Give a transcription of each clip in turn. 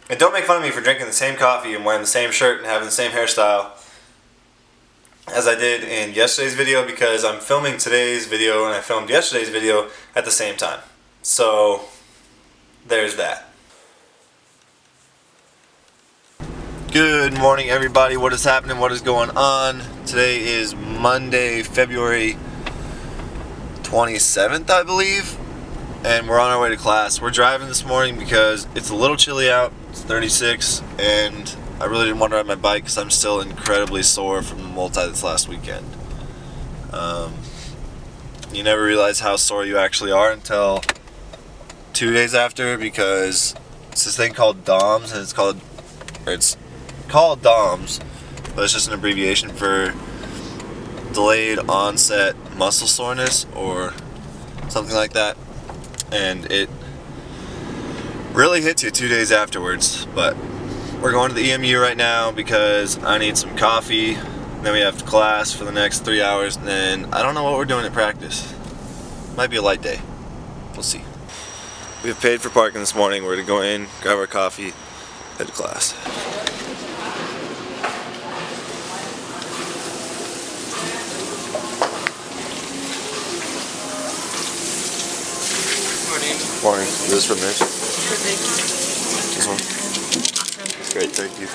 And don't make fun of me for drinking the same coffee and wearing the same shirt and having the same hairstyle as I did in yesterday's video, because I'm filming today's video and I filmed yesterday's video at the same time. So there's that. Good morning, everybody. What is happening? What is going on? Today is Monday, February 27th, I believe, and we're on our way to class. We're driving this morning because it's a little chilly out. It's 36, and I really didn't want to ride my bike because I'm still incredibly sore from the multi this last weekend. You never realize how sore you actually are until 2 days after, because it's this thing called DOMS, and it's called DOMS, but it's just an abbreviation for delayed onset muscle soreness or something like that, and it really hits you 2 days afterwards. But we're going to the EMU right now because I need some coffee. Then we have class for the next 3 hours, and then I don't know what we're doing at practice. Might be a light day. We'll see. We've paid for parking this morning. We're gonna go in, grab our coffee, head to class. Morning. Is this for Mitch? Perfect. This one? Awesome. Great, thank you.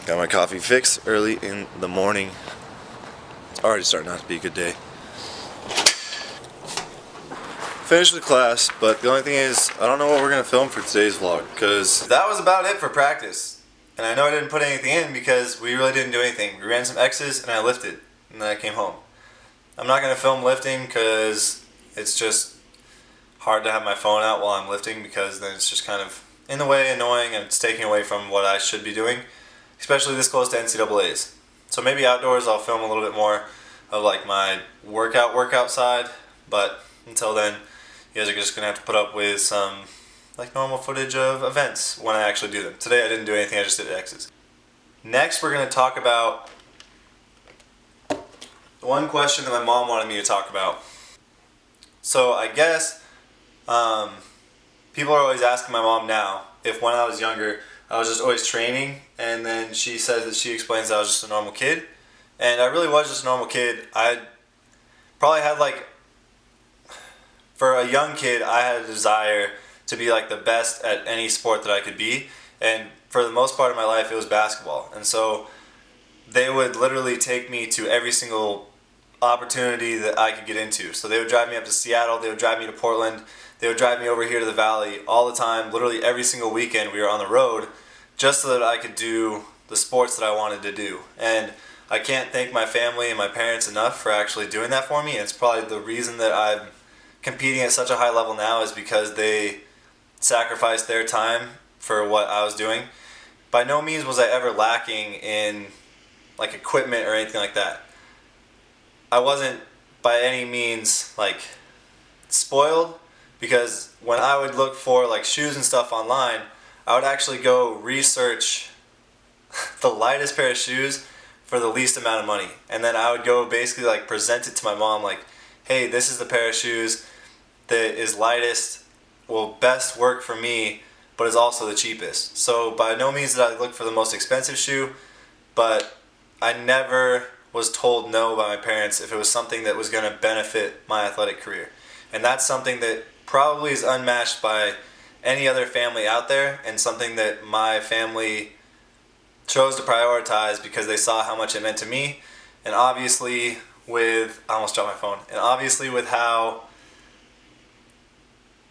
Got my coffee fix early in the morning. It's already starting out to be a good day. Finished the class, but the only thing is, I don't know what we're going to film for today's vlog, because that was about it for practice. And I know I didn't put anything in because we really didn't do anything. We ran some X's and I lifted, and then I came home. I'm not going to film lifting because it's just hard to have my phone out while I'm lifting, because then it's just kind of in the way, annoying, and it's taking away from what I should be doing, especially this close to NCAAs. So maybe outdoors I'll film a little bit more of like my workout side, but until then, you guys are just going to have to put up with some like normal footage of events when I actually do them. Today I didn't do anything, I just did X's. Next we're going to talk about one question that my mom wanted me to talk about. So I guess people are always asking my mom now if when I was younger I was just always training, and then she says that she explains that I was just a normal kid. And I really was just a normal kid. I probably had like, for a young kid, I had a desire to be like the best at any sport that I could be, and for the most part of my life it was basketball. And so they would literally take me to every single opportunity that I could get into. So they would drive me up to Seattle, they would drive me to Portland, they would drive me over here to the Valley all the time. Literally every single weekend we were on the road just so that I could do the sports that I wanted to do. And I can't thank my family and my parents enough for actually doing that for me. And it's probably the reason that I'm competing at such a high level now, is because they sacrificed their time for what I was doing. By no means was I ever lacking in like equipment or anything like that. I wasn't by any means like spoiled, because when I would look for like shoes and stuff online, I would actually go research the lightest pair of shoes for the least amount of money, and then I would go basically like present it to my mom like, hey, this is the pair of shoes that is lightest, will best work for me, but is also the cheapest. So by no means did I look for the most expensive shoe, but I never was told no by my parents if it was something that was going to benefit my athletic career. And that's something that probably is unmatched by any other family out there, and something that my family chose to prioritize because they saw how much it meant to me. And obviously with, I almost dropped my phone, and obviously with how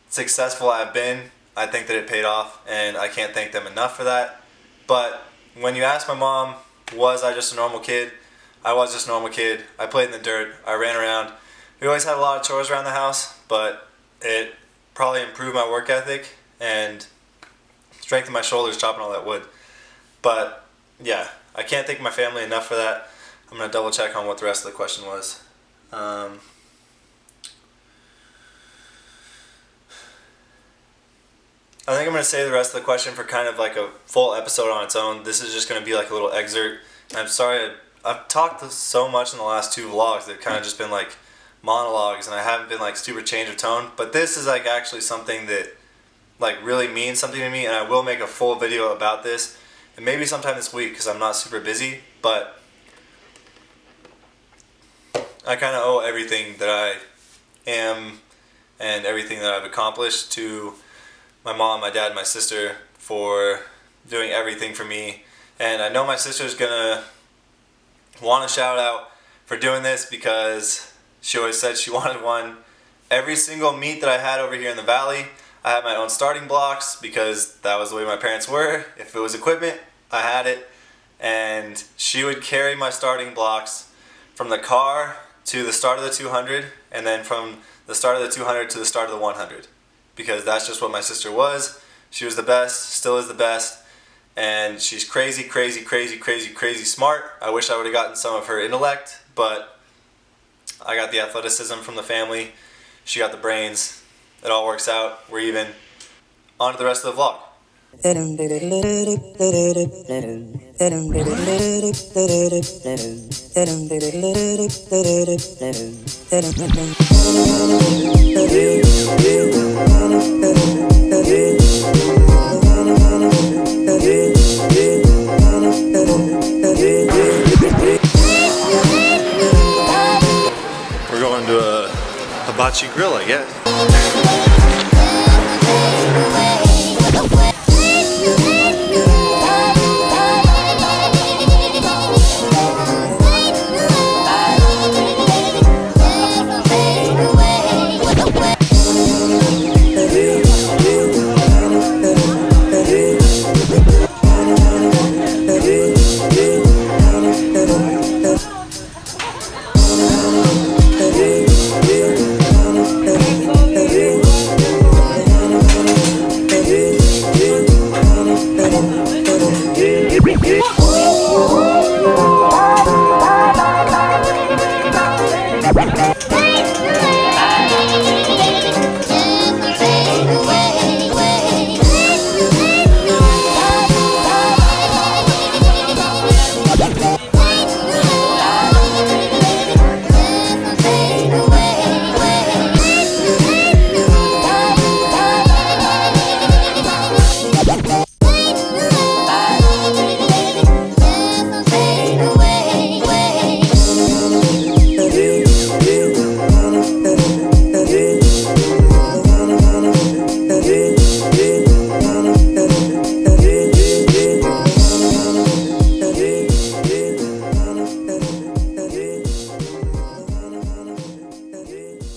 successful I've been, I think that it paid off, and I can't thank them enough for that. But when you ask my mom, was I just a normal kid? I was just a normal kid. I played in the dirt, I ran around. We always had a lot of chores around the house, but it probably improved my work ethic and strengthened my shoulders chopping all that wood. But yeah, I can't thank my family enough for that. I'm going to double check on what the rest of the question was. I think I'm going to save the rest of the question for kind of like a full episode on its own. This is just going to be like a little excerpt. I'm sorry, I've talked so much in the last 2 vlogs that kind of just been like monologues, and I haven't been like super change of tone. But this is like actually something that like really means something to me, and I will make a full video about this, and maybe sometime this week because I'm not super busy. But I kind of owe everything that I am and everything that I've accomplished to my mom, my dad, and my sister for doing everything for me. And I know my sister's gonna want a shout out for doing this because she always said she wanted one. Every single meet that I had over here in the valley, I had my own starting blocks because that was the way my parents were. If it was equipment, I had it. And she would carry my starting blocks from the car to the start of the 200, and then from the start of the 200 to the start of the 100. Because that's just what my sister was. She was the best, still is the best, and she's crazy, crazy, crazy, crazy, crazy smart. I wish I would have gotten some of her intellect, but I got the athleticism from the family. She got the brains. It all works out. We're even. On to the rest of the vlog. We're going to a hibachi grill, I guess.